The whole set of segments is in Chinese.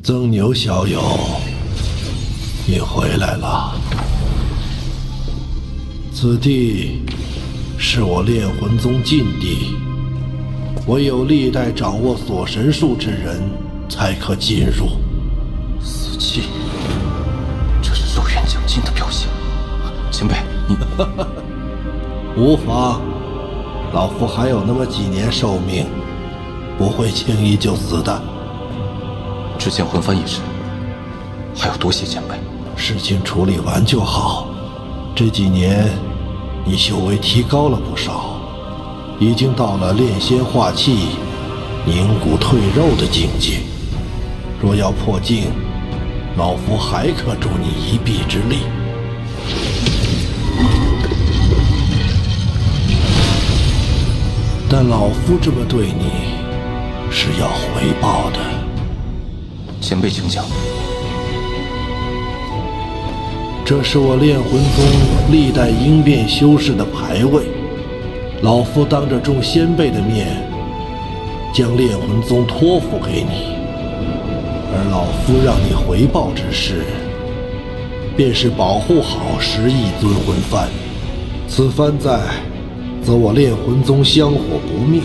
曾牛小友，你回来了。此地是我炼魂宗禁地，唯有历代掌握锁神术之人才可进入。死气，这是寿元奖金的表现。前辈，你无妨，老夫还有那么几年寿命，不会轻易就死的。之前魂幡一事，还要多谢前辈。事情处理完就好。这几年，你修为提高了不少，已经到了炼仙化气、凝骨退肉的境界。若要破境，老夫还可助你一臂之力。但老夫这么对你，是要回报的。前辈请讲。这是我炼魂宗历代应变修士的牌位，老夫当着众先辈的面，将炼魂宗托付给你，而老夫让你回报之事，便是保护好11尊魂幡。此幡在，则我炼魂宗香火不灭，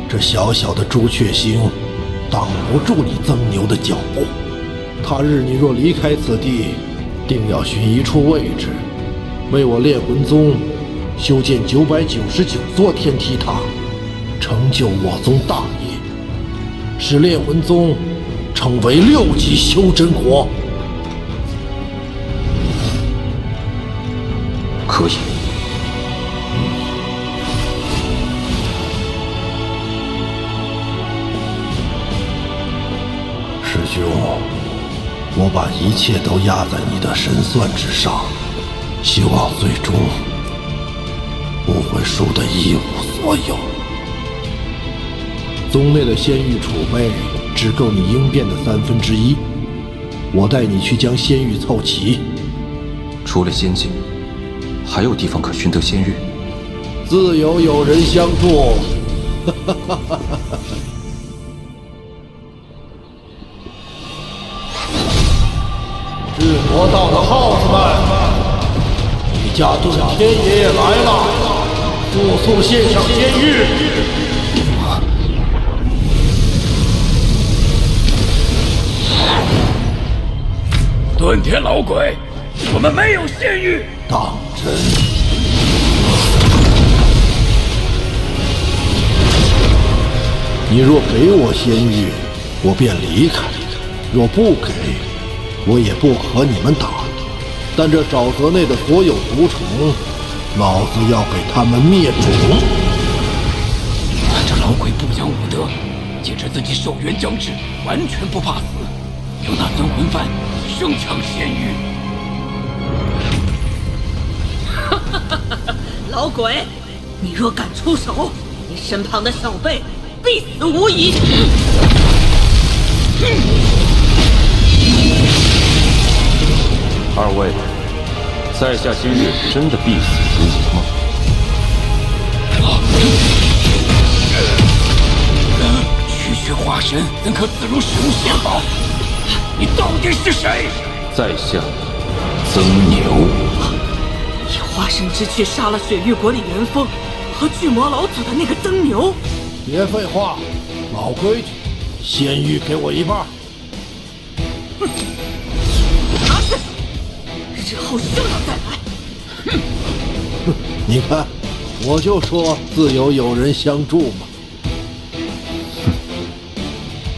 这小小的朱雀星挡不住你曾牛的脚步。他日你若离开此地，定要寻一处位置，为我炼魂宗修建999座天梯塔，成就我宗大业，使炼魂宗成为6级修真国。可以。师兄，我把一切都压在你的神算之上，希望最终不会输得一无所有。宗内的仙玉储备只够你应变的1/3，我带你去将仙玉凑齐。除了仙境，还有地方可寻得仙玉？自有人相助。智魔道的耗子们，一家遁天爷爷来了，速速献上仙玉！遁天老鬼，我们没有仙玉。当真？你若给我仙玉，我便离开；若不给，我也不和你们打。但这沼泽内的所有毒虫，老子要给他们灭种！这老鬼不讲武德，借着自己寿元将至，完全不怕死，有那尊魂幡生抢仙玉。老鬼，你若敢出手，你身旁的小辈必死无疑！二位，在下今日真的必死无疑吗？区区化神怎可自如使用仙宝？你到底是谁？在下曾牛。以化神之躯杀了雪域国里元丰和巨魔老祖的那个曾牛。别废话，老规矩，仙玉给我一半。拿去，日后休要再来。你看，我就说自有人相助嘛。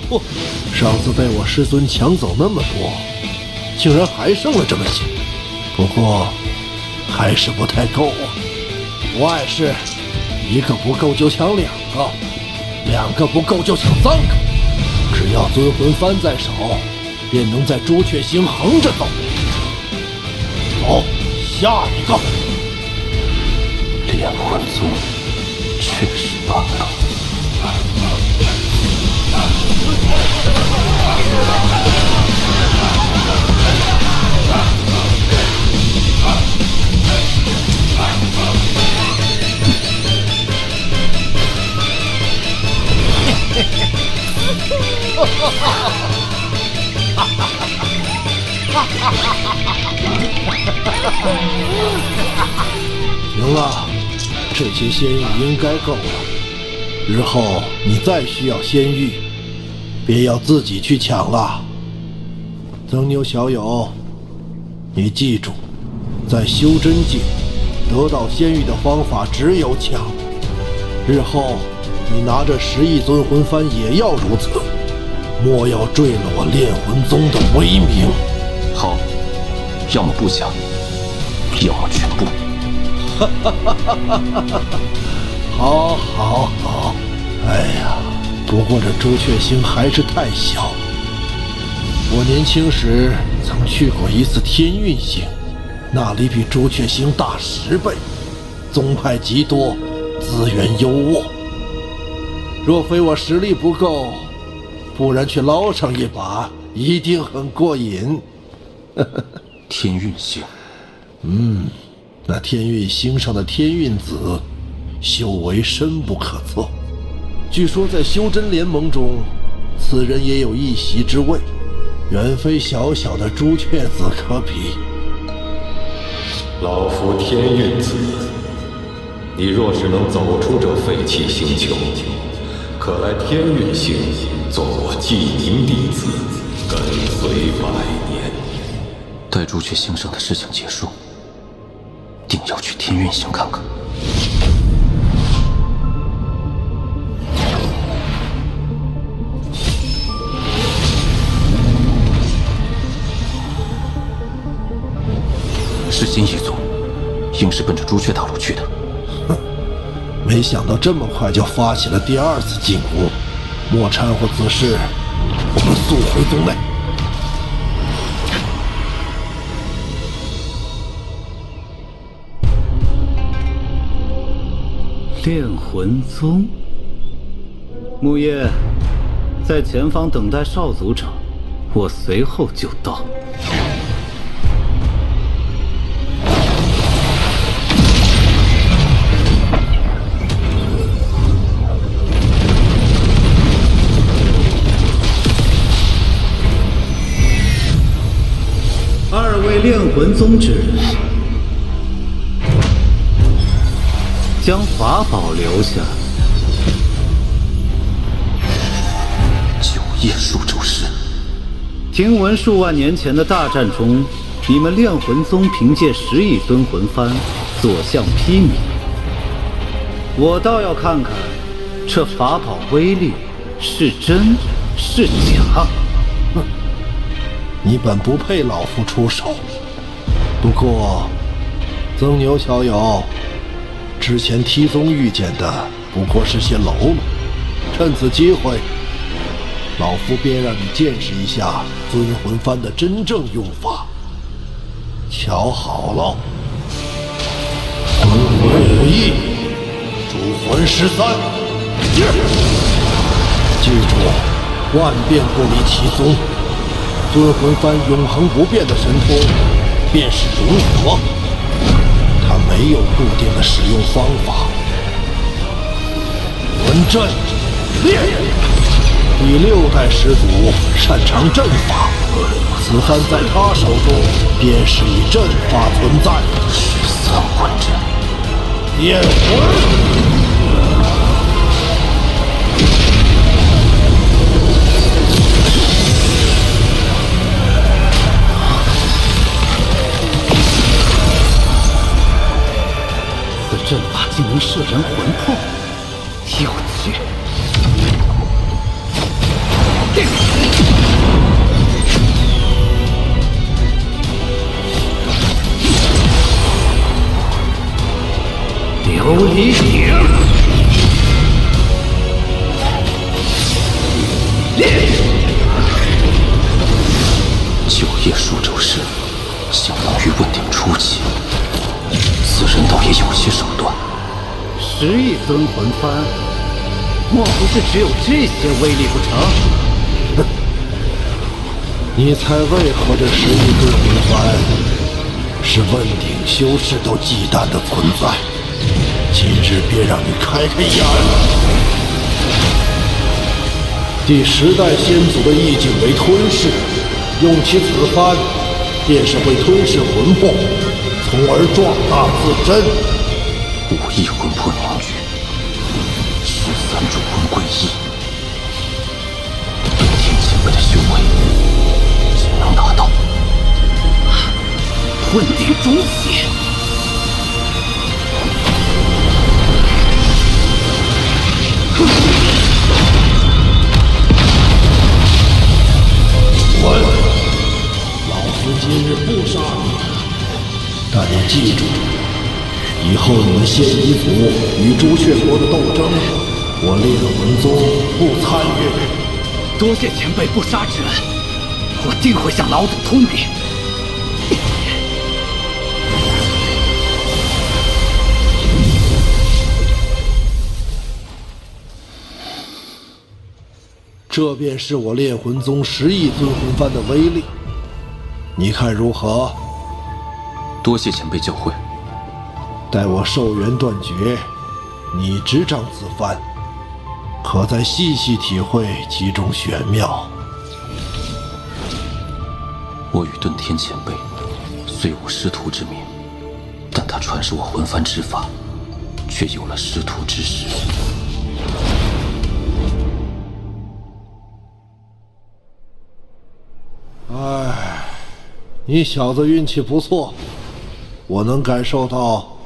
不，上次被我师尊抢走那么多，竟然还剩了这么些。不过，还是不太够啊。不碍事，一个不够就抢2个，2个不够就抢3个。只要尊魂幡在手，便能在朱雀星横着走。走，下一个。炼魂宗确实罢了。行了，这些仙玉应该够了。日后你再需要仙玉，别要自己去抢了。曾牛小友，你记住，在修真界得到仙玉的方法只有抢。日后你拿着10亿尊魂幡也要如此，莫要坠了我炼魂宗的威名。好，要么不抢，要么全部。好，好，好。哎呀，不过这朱雀星还是太小。我年轻时曾去过一次天运星，那里比朱雀星大10倍，宗派极多，资源优渥。若非我实力不够，不然去捞上一把，一定很过瘾。天运星，那天运星上的天运子，修为深不可测。据说在修真联盟中，此人也有一席之位，远非小小的朱雀子可比。老夫天运子，你若是能走出这废弃星球，可来天运星做我记名弟子，跟随100年。待朱雀星上的事情结束，定要去天运星看看。世新一族硬是奔着朱雀大陆去的。没想到这么快就发起了第2次进攻，莫掺和此事，我们速回宗内。炼魂宗，木叶，在前方等待少族长，我随后就到。2位炼魂宗之人，将法宝留下。9叶数咒师，听闻数万年前的大战中，你们炼魂宗凭借10亿尊魂幡所向披靡，我倒要看看这法宝威力是真是假。你本不配老夫出手，不过曾牛小友，之前梯宗遇见的不过是些喽啰，趁此机会，老夫便让你见识一下尊魂幡的真正用法。瞧好了，尊魂5亿，主魂13，记住，万变不离其宗。尊魂幡永恒不变的神通，便是融合，它没有固定的使用方法。魂阵练，第6代始祖擅长阵法，此幡在他手中便是以阵法存在。13魂阵，炼魂。阵法竟能摄人魂魄，有趣！琉璃鼎，9叶数咒师，相当于问鼎初期。此人倒也有些手段。10亿尊魂幡，莫不是只有这些威力不成？你猜为何这10亿尊魂幡是问鼎修士都忌惮的存在？今日便让你开开眼。第10代先祖的意境为吞噬，用其此幡，便是会吞噬魂魄，从而壮大自身。5亿魂魄凝聚，13主魂归一，对天前辈的修为竟能达到问鼎中期。老夫今日不杀你，但你记住，以后你们仙夷族与朱雀国的斗争，我烈魂宗不参与。多谢前辈不杀之恩，我定会向老祖通禀。这便是我炼魂宗10亿尊魂幡的威力，你看如何？多谢前辈教诲。待我寿元断绝，你执掌此幡，可再细细体会其中玄妙。我与遁天前辈虽无师徒之名，但他传授我魂幡之法，却有了师徒之实。唉，你小子运气不错，我能感受到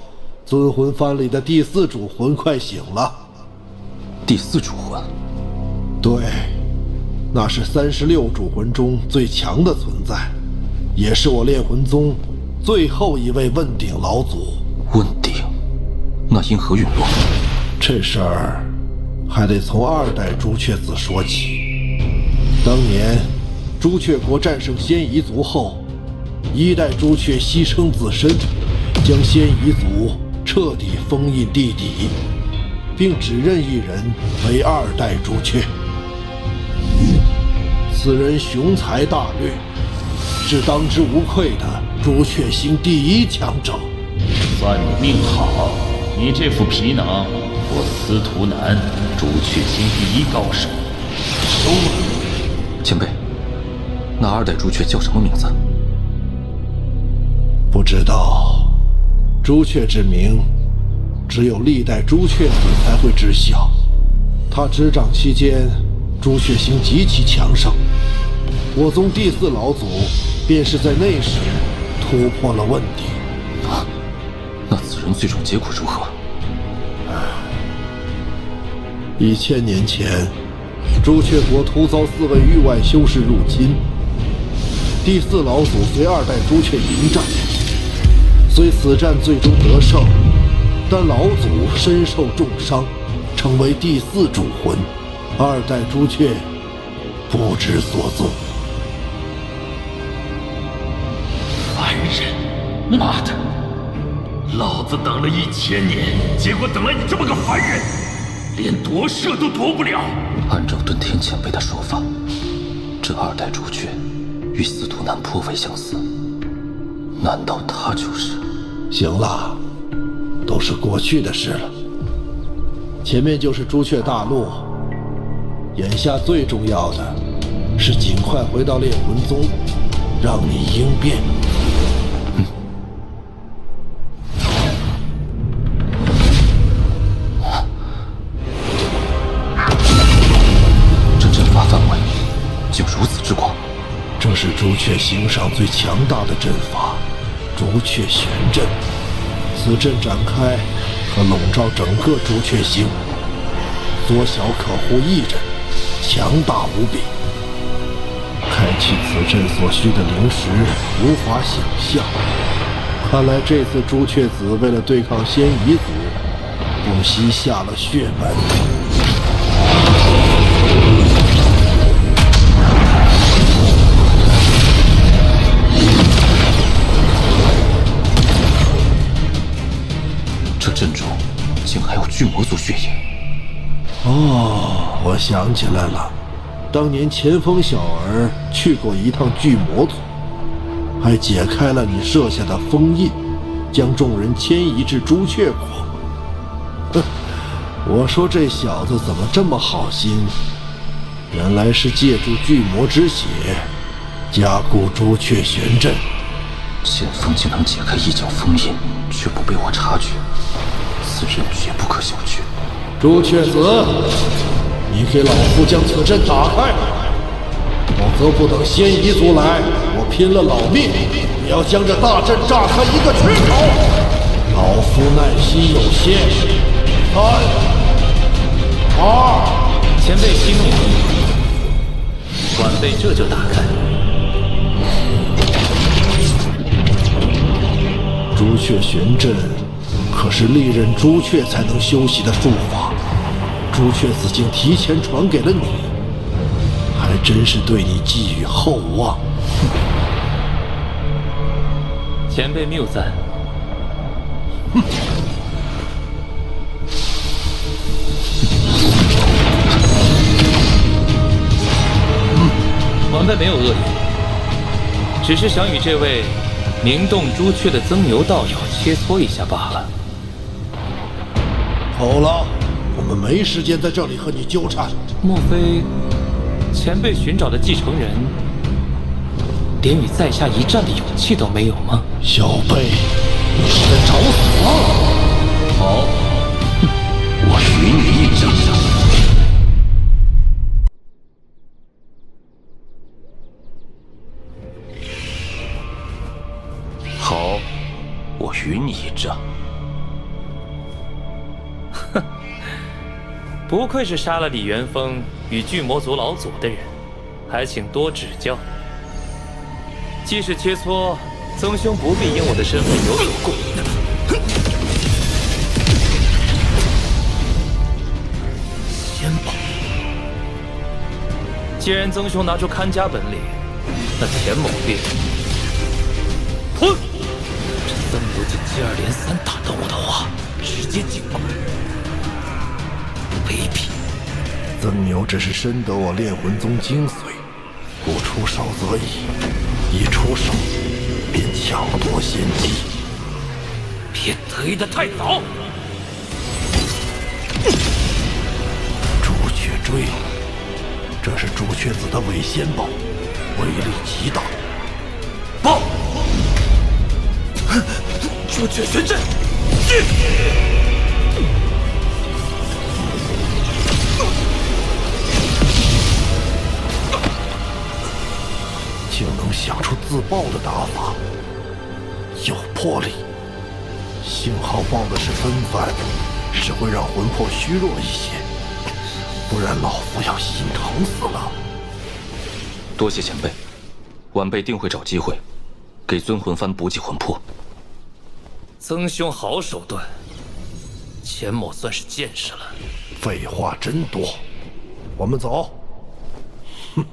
尊魂幡里的第4主魂快醒了。第4主魂？对，那是36主魂中最强的存在，也是我炼魂宗最后一位问鼎老祖。问鼎？那因何陨落？这事儿还得从2代朱雀子说起。当年朱雀国战胜仙夷族后，1代朱雀牺牲自身，将仙夷族彻底封印地底，并只任一人为2代朱雀。此人雄才大略，是当之无愧的朱雀星第1强者。算你命好，你这副皮囊，我司徒南朱雀星第1高手收了。前辈，那2代朱雀叫什么名字？不知道，朱雀之名，只有历代朱雀子才会知晓。他执掌期间，朱雀星极其强盛，我宗第4老祖便是在那时突破了问鼎。那此人最终结果如何？1000年前，朱雀国突遭4位域外修士入侵，第4老祖随2代朱雀迎战，虽此战最终得胜，但老祖身受重伤，成为第4主魂，2代朱雀不知所踪。凡人，妈的！老子等了1000年，结果等了你这么个凡人，连夺舍都夺不了。按照遁天前辈的说法，这2代朱雀与司徒南颇为相似，难道他就是？行了，都是过去的事了。前面就是朱雀大陆，眼下最重要的是尽快回到炼魂宗，让你应变。这阵法范围竟如此之广。这是朱雀星上最强大的阵法——朱雀玄阵。此阵展开，可笼罩整个朱雀星，缩小可乎一人，强大无比。开启此阵所需的灵石无法想象，看来这次朱雀子为了对抗仙夷族，不惜下了血本。这阵中竟还有巨魔族血液。哦，我想起来了，当年前锋小儿去过一趟巨魔族，还解开了你设下的封印，将众人迁移至朱雀国。哼，我说这小子怎么这么好心，原来是借助巨魔之血加固朱雀玄阵，剑锋竟能解开一角封印，却不被我察觉，此人绝不可小觑。朱雀子，你给老夫将此阵打开，否则不等仙夷族来，我拼了老命也要将这大阵炸开一个缺口。老夫耐心有限，3、2，前辈息怒，晚辈这就打开。朱雀玄阵可是历任朱雀才能修习的术法，朱雀子竟提前传给了你，还真是对你寄予厚望。前辈谬赞。晚辈没有恶意，只是想与这位名动朱雀的曾牛道友切磋一下罢了。好了，我们没时间在这里和你纠缠。莫非前辈寻找的继承人，连与在下一战的勇气都没有吗？小辈，你是在找死吗？好，我许你一战。好，我与你一战。哼，不愧是杀了李元丰与巨魔族老祖的人，还请多指教。既是切磋，曾兄不必因我的身份有所顾虑。仙宝，既然曾兄拿出看家本领，那钱某便……哼！这曾牛竟接二连三打断我的话，直接进攻，卑鄙！曾牛只是深得我炼魂宗精髓，不出手则已，一出手便抢夺先机。别得意的太早！朱雀锥，这是朱雀子的伪仙宝，威力极大。报！朱雀玄阵，竟能想出自爆的打法，有魄力。幸好报的是分番，只会让魂魄虚弱一些，不然老夫要心疼死了。多谢前辈，晚辈定会找机会给尊魂幡补给魂魄。曾兄好手段，钱某算是见识了。废话真多，我们走。哼。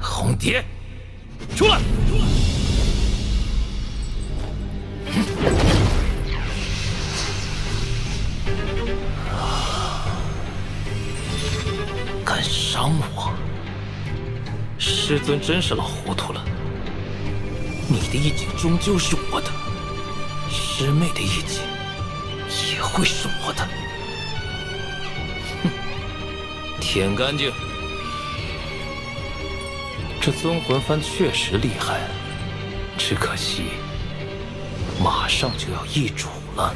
红蝶，出来！敢伤我！师尊真是老糊涂了。你的一击终究是我的，师妹的一击也会是我的。哼，舔干净。这尊魂幡确实厉害，只可惜马上就要易主了。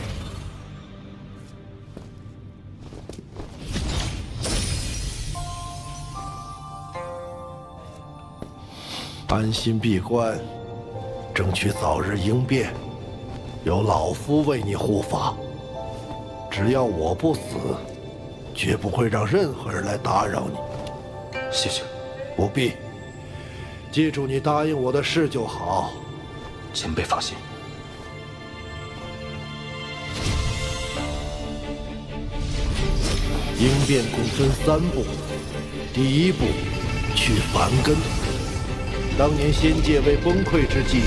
安心闭关，争取早日应变，有老夫为你护法。只要我不死，绝不会让任何人来打扰你。谢谢。不必。记住你答应我的事就好。前辈放心。应变共分3步，第1步，去梵根。当年仙界未崩溃之际，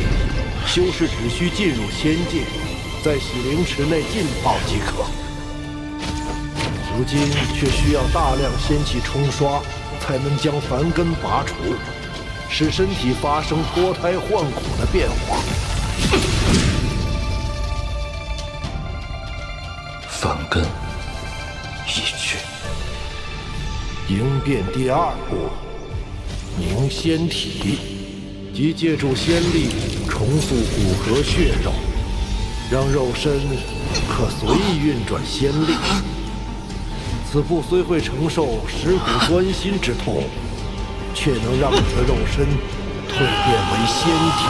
修士只需进入仙界，在洗灵池内浸泡即可。如今却需要大量仙气冲刷，才能将梵根拔除，使身体发生脱胎换骨的变化。梵根已去，应变第2步，凝仙体，即借助仙力重塑骨骼血肉，让肉身可随意运转仙力。此步虽会承受蚀骨钻心之痛，却能让你的肉身蜕变为仙体。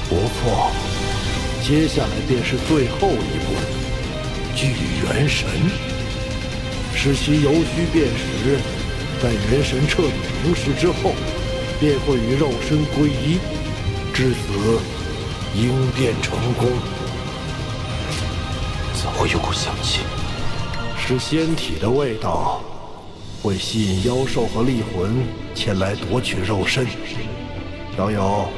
不错，接下来便是最后一步，聚元神，使其由虚变实，在元神彻底凝实之后，便会与肉身归一，至此应变成功。怎会有股香气？是仙体的味道，会吸引妖兽和厉魂前来夺取肉身。小友，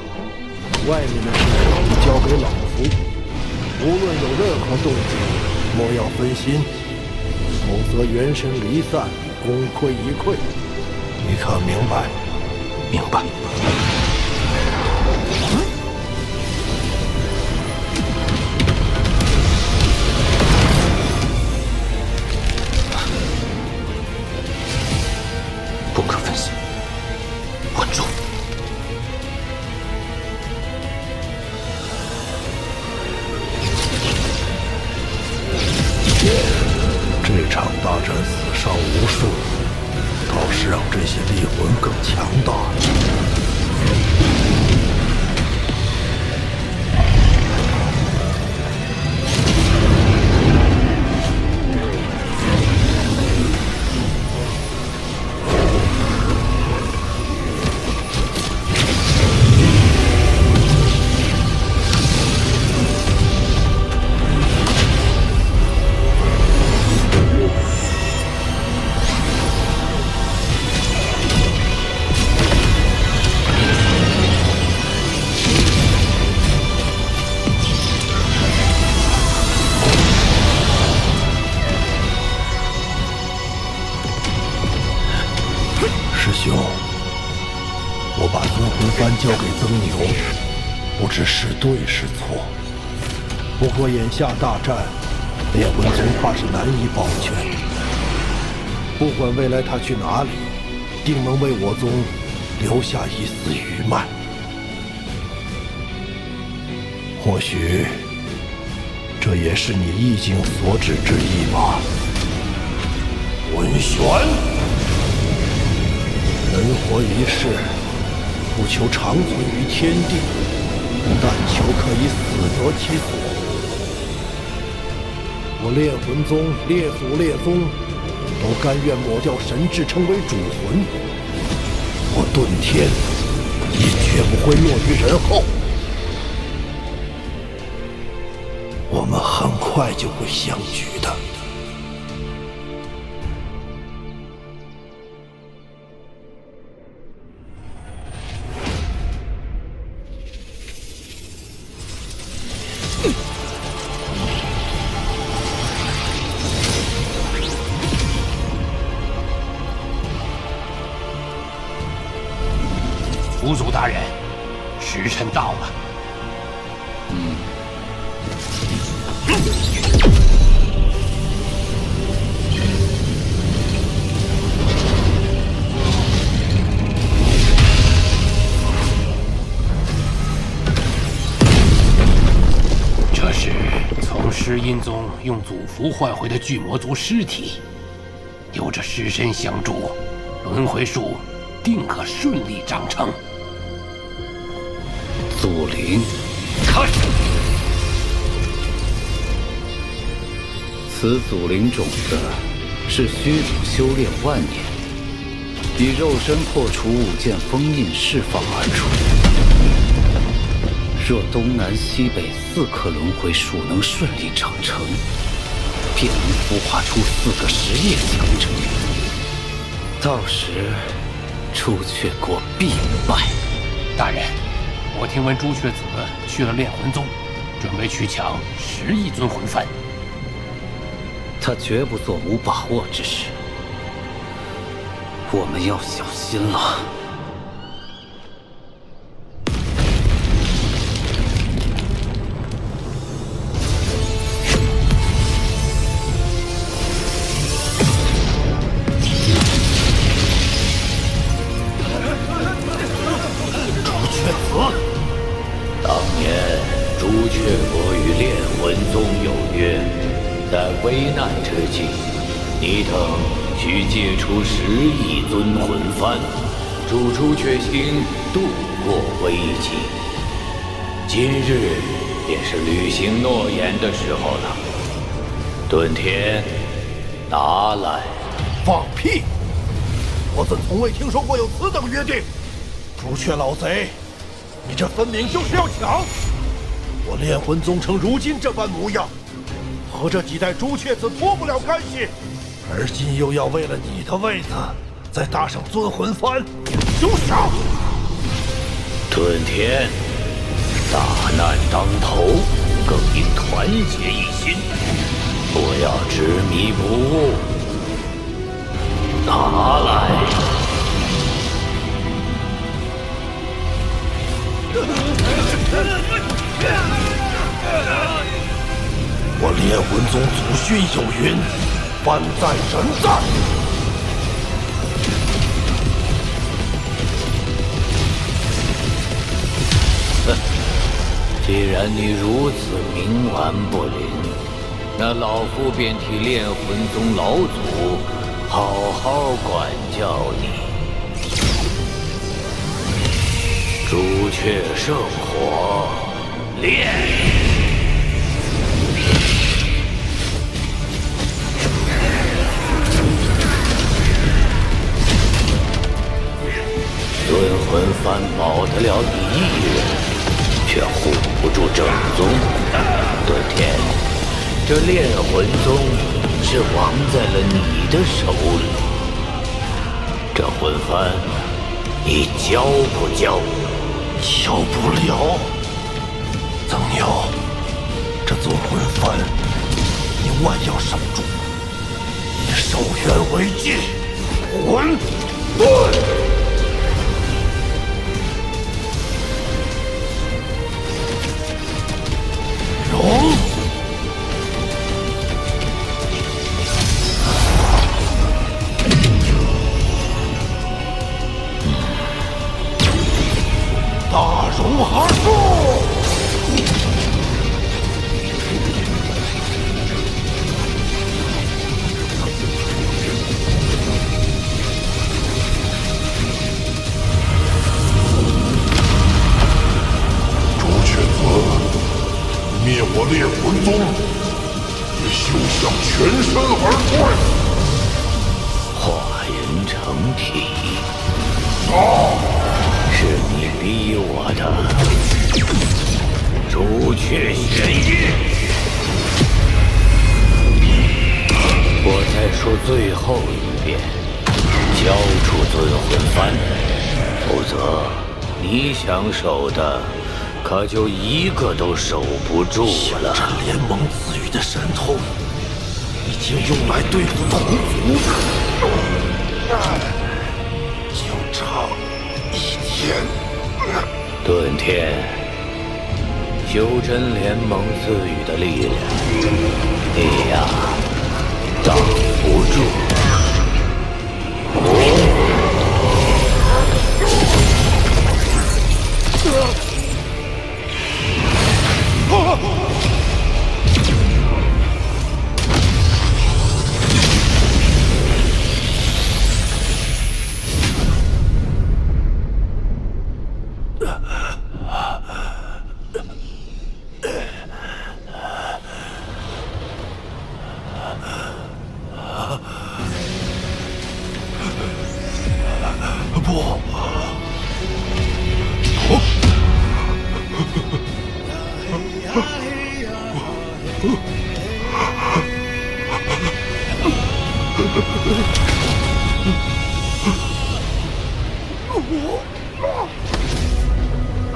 外面的事你交给老夫，无论有任何动静，莫要分心，否则元神离散，功亏一篑。你可明白？明白。不可分心，稳住。这场大战死伤无数，倒是让这些厉魂更强大。师兄，我把增魂幡交给曾牛，不知是对是错。不过眼下大战，炼魂宗怕是难以保全。不管未来他去哪里，定能为我宗留下一丝余脉。或许，这也是你意境所指之意吧。文玄。人活一世，不求长存于天地，但求可以死得其所。我炼魂宗列祖列宗都甘愿抹掉神智，成为主魂。我遁天也绝不会落于人后。我们很快就会相聚的。府主大人，时辰到了。这是从尸阴宗用祖符换回的巨魔族尸体，有着尸身相助，轮回术定可顺利长成。祖灵，开始。此祖灵种子是虚祖修炼万年，以肉身破除5件封印释放而出。若东南西北4颗轮回术能顺利长成，便能孵化出4个实业强者。到时，朱雀国必败。大人，我听闻朱雀子去了炼魂宗，准备去抢10亿尊魂幡。他绝不做无把握之事。我们要小心了。当年朱雀国与炼魂宗有约，在危难之际，你等需借出10亿尊魂幡，助朱雀星度过危机。今日便是履行诺言的时候了。遁天，拿来！放屁！我怎从未听说过有此等约定？朱雀老贼，你这分明就是要抢！我炼魂宗成如今这般模样，和这几代朱雀子脱不了干系，而今又要为了你的位子，再搭上尊魂幡，休想！遁天，大难当头，更应团结一心，不要执迷不悟。拿来！我炼魂宗祖训有云：幡在人在。既然你如此冥顽不灵，那老夫便替炼魂宗老祖好好管教你。朱雀圣火，炼！尊魂幡保得了你一人，却护不住正宗。遁天，这炼魂宗是亡在了你的手里。这魂幡，你交不交？交不了。曾牛，这尊魂幡，你万要守住，以寿元为祭，魂遁。容！大融合术！朱雀子，灭我炼魂宗，也休想全身而退！化人成体。啊！是你逼我的，朱雀玄阴！我再说最后一遍，交出尊魂幡，否则你想守的，可就一个都守不住了。这联盟赐予的神通，已经用来对付同族，就差1天。遁天，修真联盟赐予的力量，你呀，挡不住。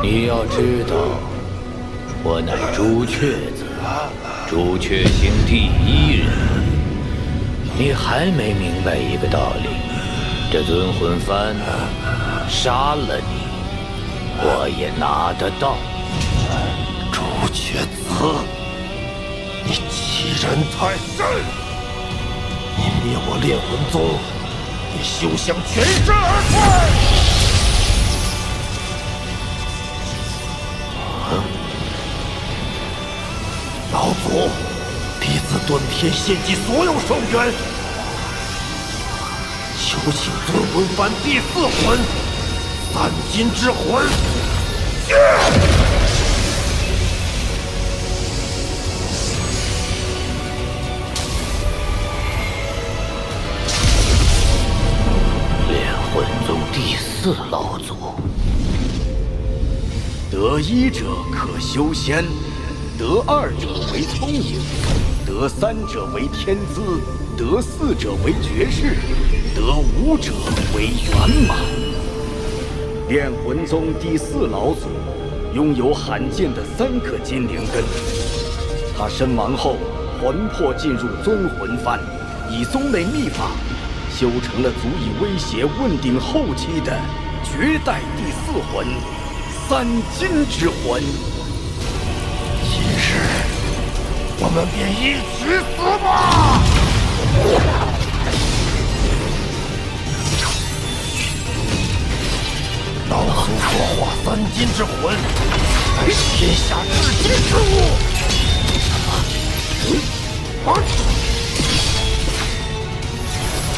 你要知道，我乃朱雀子，朱雀星第1人。你还没明白一个道理：这尊魂幡，杀了你，我也拿得到。朱雀子，你欺人太甚！你灭我炼魂宗，也休想全身而退！老祖，弟子遁天献祭所有寿元，求请尊魂幡第4魂三金之魂。炼魂宗第4老祖，得1者可修仙，得2者为聪颖，得3者为天资，得4者为绝世，得5者为圆满。炼魂宗第4老祖拥有罕见的3个金灵根，他身亡后，魂魄进入宗魂幡，以宗内秘法修成了足以威胁问鼎后期的绝代第4魂三金之魂。今日我们便一起死吧！老祖所化三金之魂，乃天下至金之物。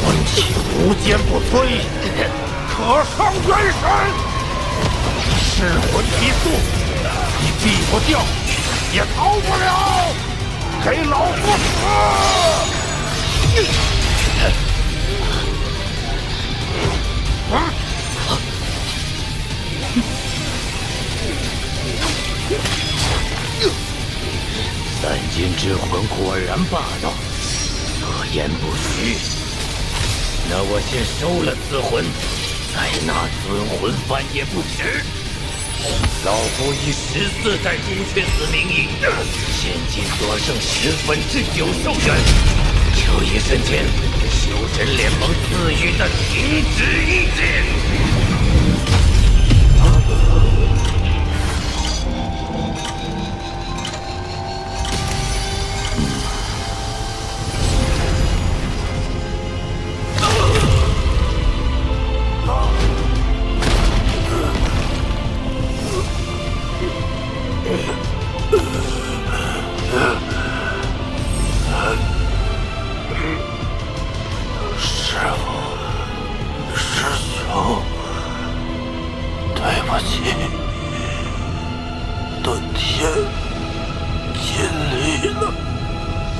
魂气无坚不摧，可伤元神。噬魂提速，你避不掉，也逃不了！给老夫死！三金之魂果然霸道，所言不虚。那我先收了此魂，再拿尊魂幡也不迟。老夫以14代朱雀子名义，现今所剩9/10寿元，求一瞬间修真联盟赐予的停止意志。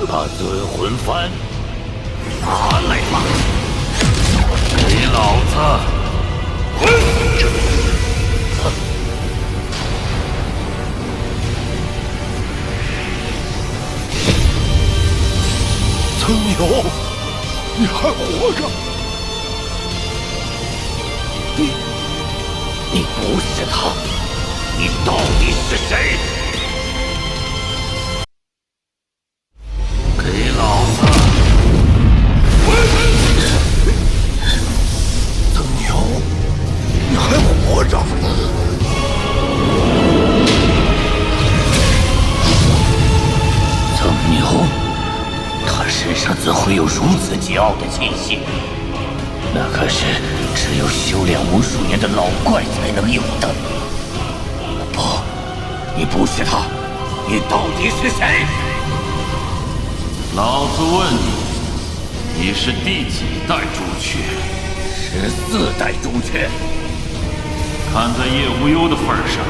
把尊魂幡拿来吧，给老子！曾牛，你还活着？你不是他，你到底是谁？给老子！曾牛，你还活着？曾牛，他身上怎会有如此桀骜的气息？那可是只有修炼无数年的老怪才能有的。不，你不是他，你到底是谁？老子问你，你是第几代朱雀？14代朱雀。看在叶无忧的份上，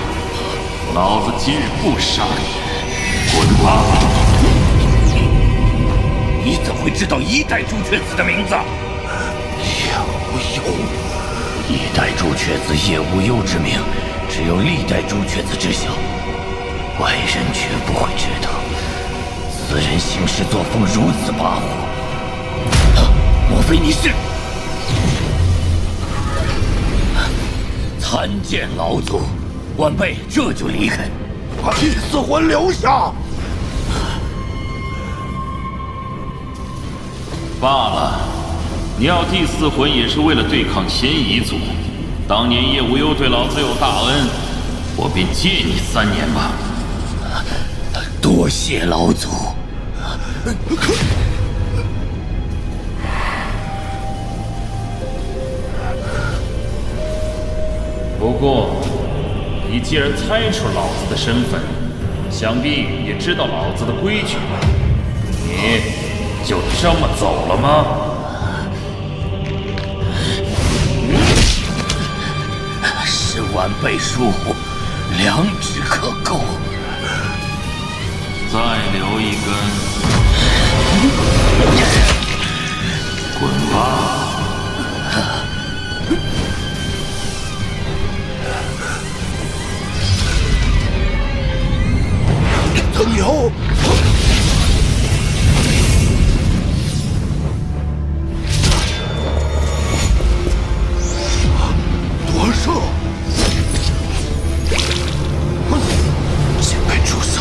老子今日不杀你，滚吧！你怎会知道1代朱雀子的名字？叶无忧，1代朱雀子叶无忧之名，只有历代朱雀子知晓，外人绝不会知道。此人行事作风如此跋扈，莫非你是？参见老祖，晚辈这就离开。把第4魂留下。罢了，你要第四魂也是为了对抗先彝族。当年叶无忧对老子有大恩，我便借你3年吧。多谢老祖。不过，你既然猜出老子的身份，想必也知道老子的规矩吧？你就这么走了吗？10万倍数，2指可够。再留一根，滚吧！曾有。夺舍！前辈住手！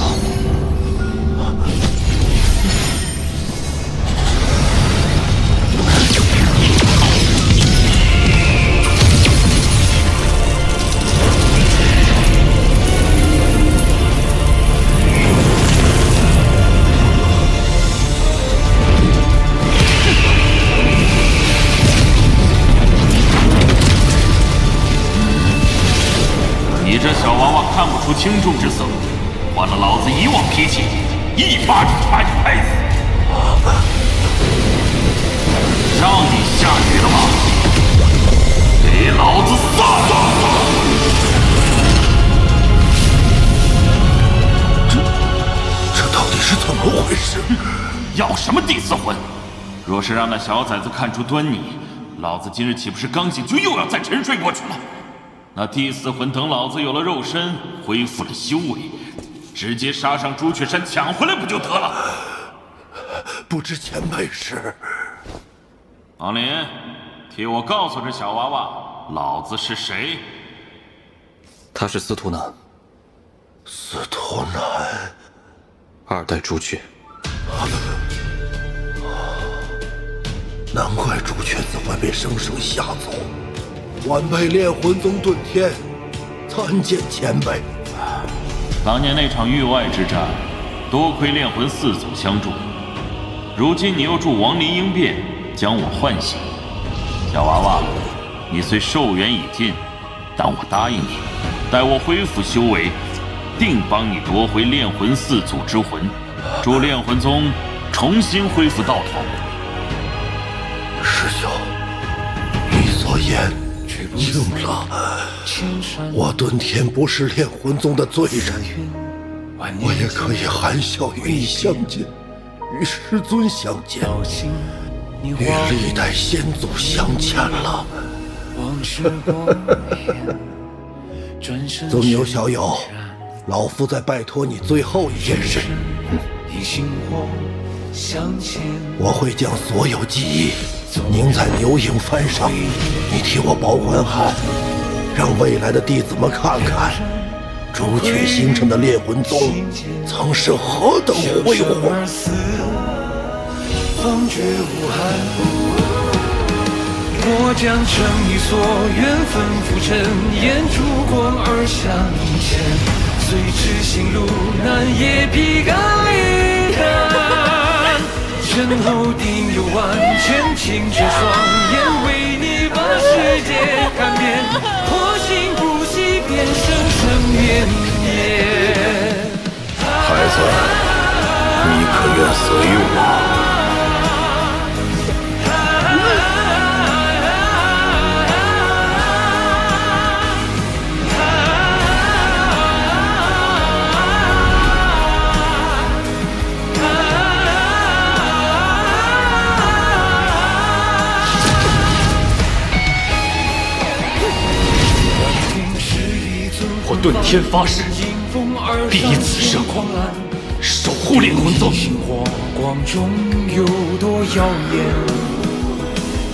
你这小娃娃看不出轻重之色，换了老子以往脾气，一巴掌把你拍死。让你下雨了吗？给老子撒手！这到底是怎么回事？要什么第四魂？若是让那小崽子看出端倪，老子今日岂不是刚醒就又要再沉睡过去了？那第四魂等老子有了肉身，恢复了修为，直接杀上朱雀山抢回来不就得了？不知前辈是？王林，替我告诉这小娃娃，老子是谁？他是司徒南。司徒南，2代朱雀。难怪朱雀子会被生生吓走。晚辈炼魂宗遁天，参见前辈。当年那场域外之战，多亏炼魂4祖相助。如今你又助亡灵应变，将我唤醒。小娃娃，你虽寿元已尽，但我答应你，待我恢复修为，定帮你夺回炼魂4祖之魂，助炼魂宗重新恢复道统。师兄，你所言应了。我遁天不是炼魂宗的罪人，我也可以含笑与你相见，与师尊相见，与历代先祖相见了。宗友小友，老夫再拜托你最后一件事。我会将所有记忆凝在牛影幡上，你替我保管好，让未来的弟子们看看朱雀星辰的炼魂宗曾是何等辉煌。方觉无憾，我将诚意所愿吩咐尘烟，烛光而向前，虽知行路难，也必敢力战。身后定有万千清澈双眼，为你把世界看遍，破心不息，便生生绵绵。孩子，你可愿随我？我遁天发誓，必以此生守护炼魂宗。火光中有多耀眼？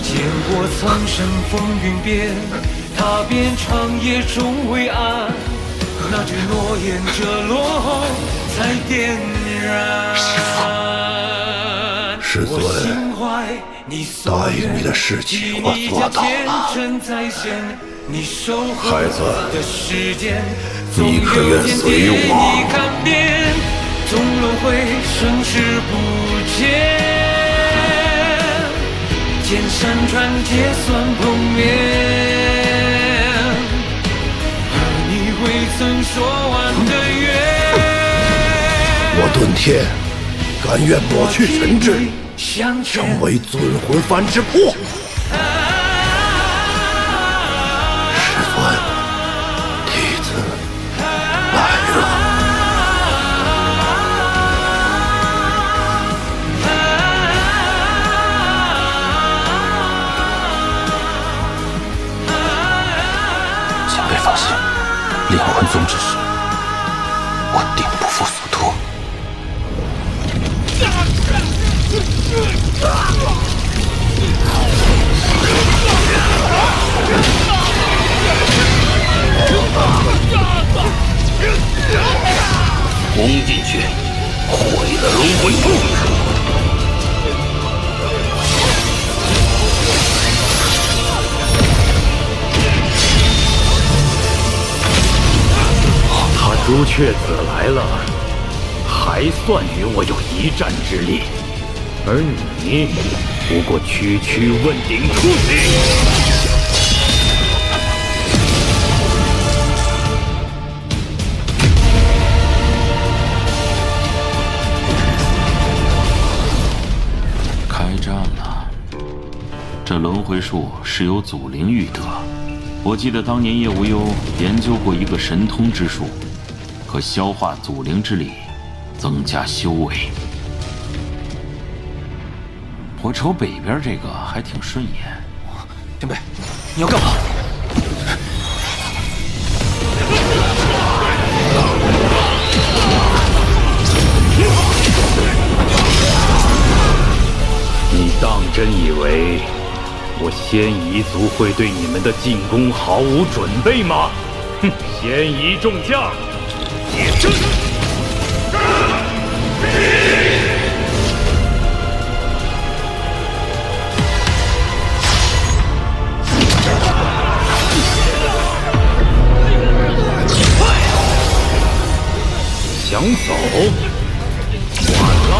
见过苍生风云变，踏遍长夜终未安。那句诺言着落后才点燃。师师尊，答应你的事情我做到了。孩子，你可愿随我？纵轮回，生死不见，剑山传结算碰面，而你未曾说完的愿。我遁天，甘愿抹去神智，成为尊魂幡之魄。师尊，弟子来了。前辈放心，炼魂宗之事，我定不负所托。攻进去，毁了龙魂宗！他朱雀子来了，还算与我有一战之力，而你不过区区问鼎初期。开战了。这轮回术是由祖灵育得。我记得当年叶无忧研究过一个神通之术，可消化祖灵之力，增加修为。我瞅北边这个还挺顺眼。前辈，你要干嘛？你当真以为我仙夷族会对你们的进攻毫无准备吗？哼！仙夷众将，解阵！想走？晚了！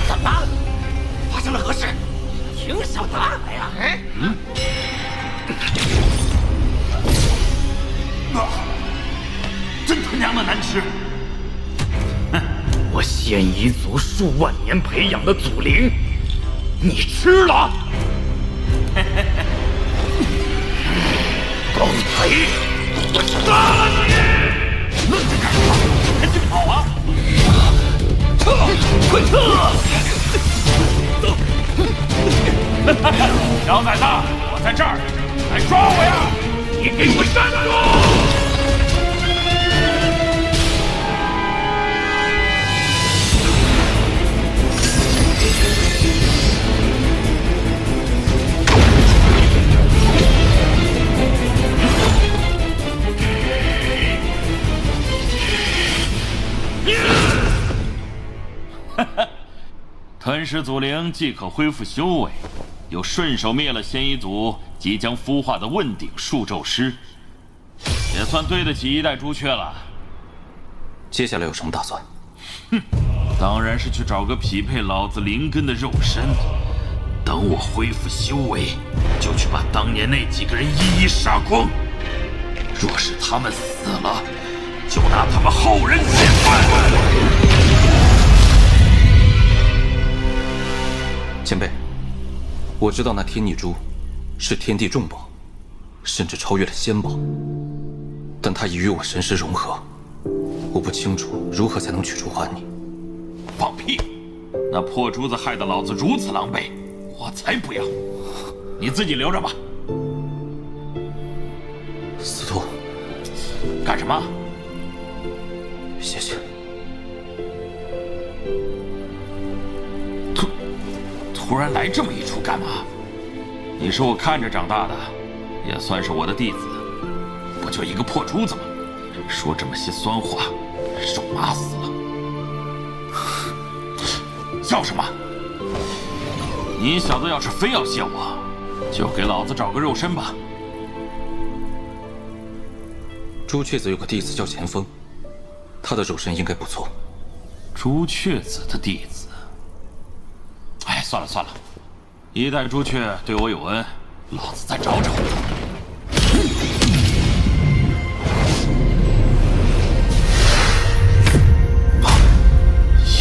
怎么？发生了何事？挺小的安排啊！真他娘的难吃！我仙夷族数万年培养的祖灵，你吃了？狗贼！我杀了你！愣着干什么？赶紧跑啊！撤！快撤！走！小崽子，我在这儿，来抓我呀！你给我站住！吞噬祖灵既可恢复修为，又顺手灭了仙夷族即将孵化的问鼎数咒师，也算对得起一代朱雀了。接下来有什么打算？哼，当然是去找个匹配老子灵根的肉身。等我恢复修为，就去把当年那几个人一一杀光。若是他们死了，就拿他们后人显摆。前辈，我知道那天逆珠是天地重宝，甚至超越了仙宝，但它已与我神识融合，我不清楚如何才能取出还你。放屁！那破珠子害得老子如此狼狈，我才不要！你自己留着吧。司徒，干什么？谢谢。突然来这么一出干嘛？你是我看着长大的，也算是我的弟子，不就一个破珠子吗？说这么些酸话，肉麻死了！笑什么？你小子要是非要谢我，就给老子找个肉身吧。朱雀子有个弟子叫钱锋，他的肉身应该不错。朱雀子的弟子？哎，算了算了，一代朱雀对我有恩，老子再找找。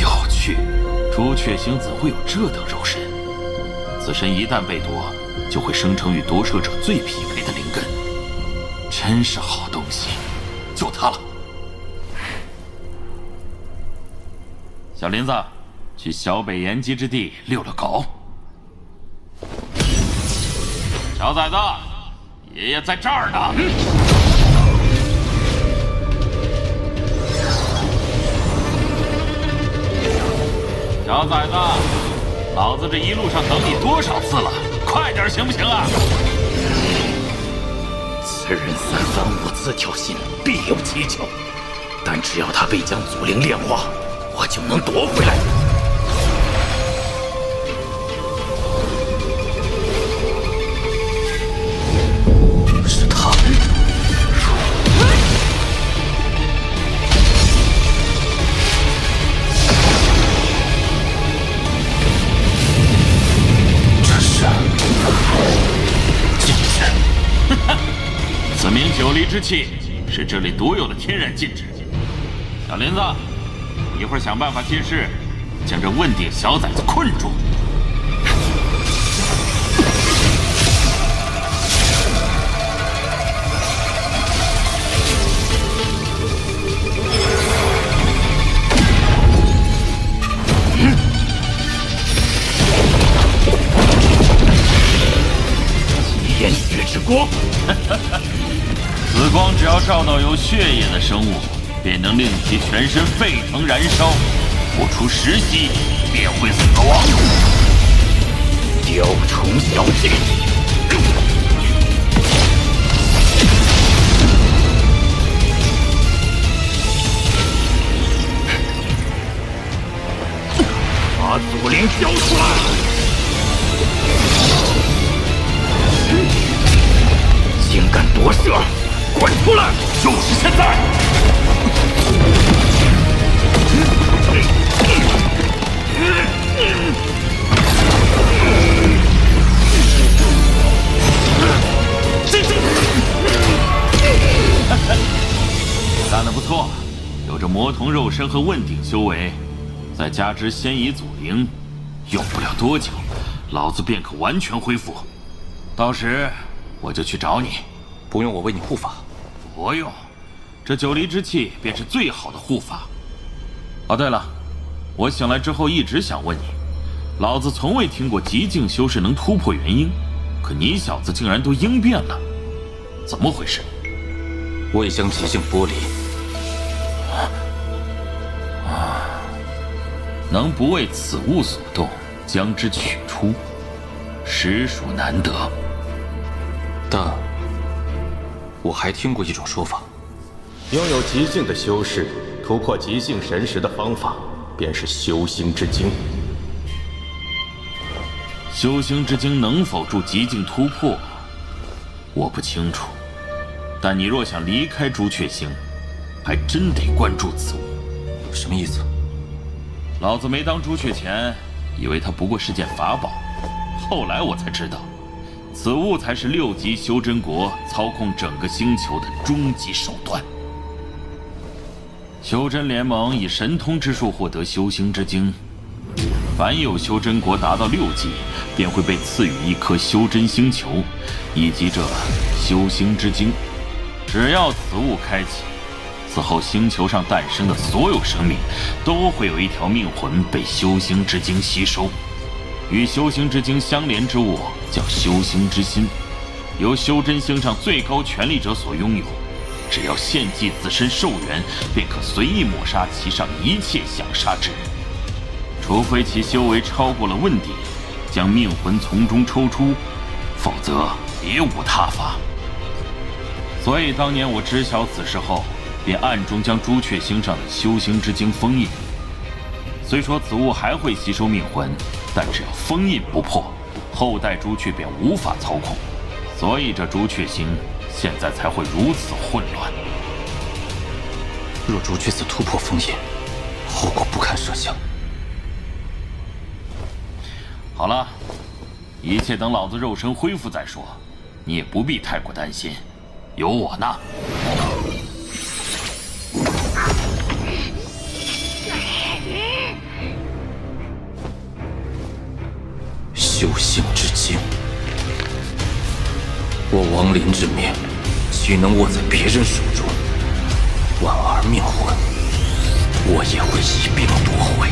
有趣，朱雀星怎会有这等肉身？此身一旦被夺，就会生成与夺舍者最匹配的灵根，真是好东西，就它了。小林子，去小北延吉之地遛了狗。小崽子，爷爷在这儿呢。小崽子，老子这一路上等你多少次了，快点行不行啊？此人三番五次挑衅，必有蹊跷。但只要他被将祖灵炼化，我就能夺回来。是他。这是禁制。此名九离之气，是这里独有的天然禁制。小林子，一会儿想办法借势，将这问鼎小崽子困住。炎血之光，此光只要照到有血液的生物，便能令其全身沸腾燃烧，不出10息便会死亡。雕虫小技，把祖灵交出来！竟敢夺舍，滚出来！就是现在！干得不错，有着魔童肉身和问鼎修为，再加之先移祖灵，用不了多久，老子便可完全恢复。到时我就去找你。不用我为你护法。不用，这九离之气便是最好的护法。哦，对了，我醒来之后一直想问你，老子从未听过极境修士能突破元婴，可你小子竟然都应变了，怎么回事？我已将极境剥离。能不为此物所动，将之取出，实属难得。但我还听过一种说法，拥有极境的修士突破极境神识的方法，便是修心之经。修心之经能否助极境突破，我不清楚。但你若想离开朱雀星，还真得关注此物。什么意思？老子没当朱雀前，以为它不过是件法宝，后来我才知道，此物才是6级修真国操控整个星球的终极手段。修真联盟以神通之术获得修心之经，凡有修真国达到6级，便会被赐予一颗修真星球，以及这修心之经。只要此物开启，此后星球上诞生的所有生命，都会有一条命魂被修心之经吸收。与修心之经相连之物叫修心之心，由修真星上最高权力者所拥有。只要献祭自身寿元，便可随意抹杀其上一切想杀之人，除非其修为超过了问鼎，将命魂从中抽出，否则别无他法。所以当年我知晓此事后，便暗中将朱雀星上的修行之经封印。虽说此物还会吸收命魂，但只要封印不破，后代朱雀便无法操控。所以这朱雀星现在才会如此混乱。若朱雀子突破封印，后果不堪设想。好了，一切等老子肉身恢复再说，你也不必太过担心，有我呢。修行之经，我亡灵之命，岂能握在别人手中？婉儿命魂，我也会一并夺回。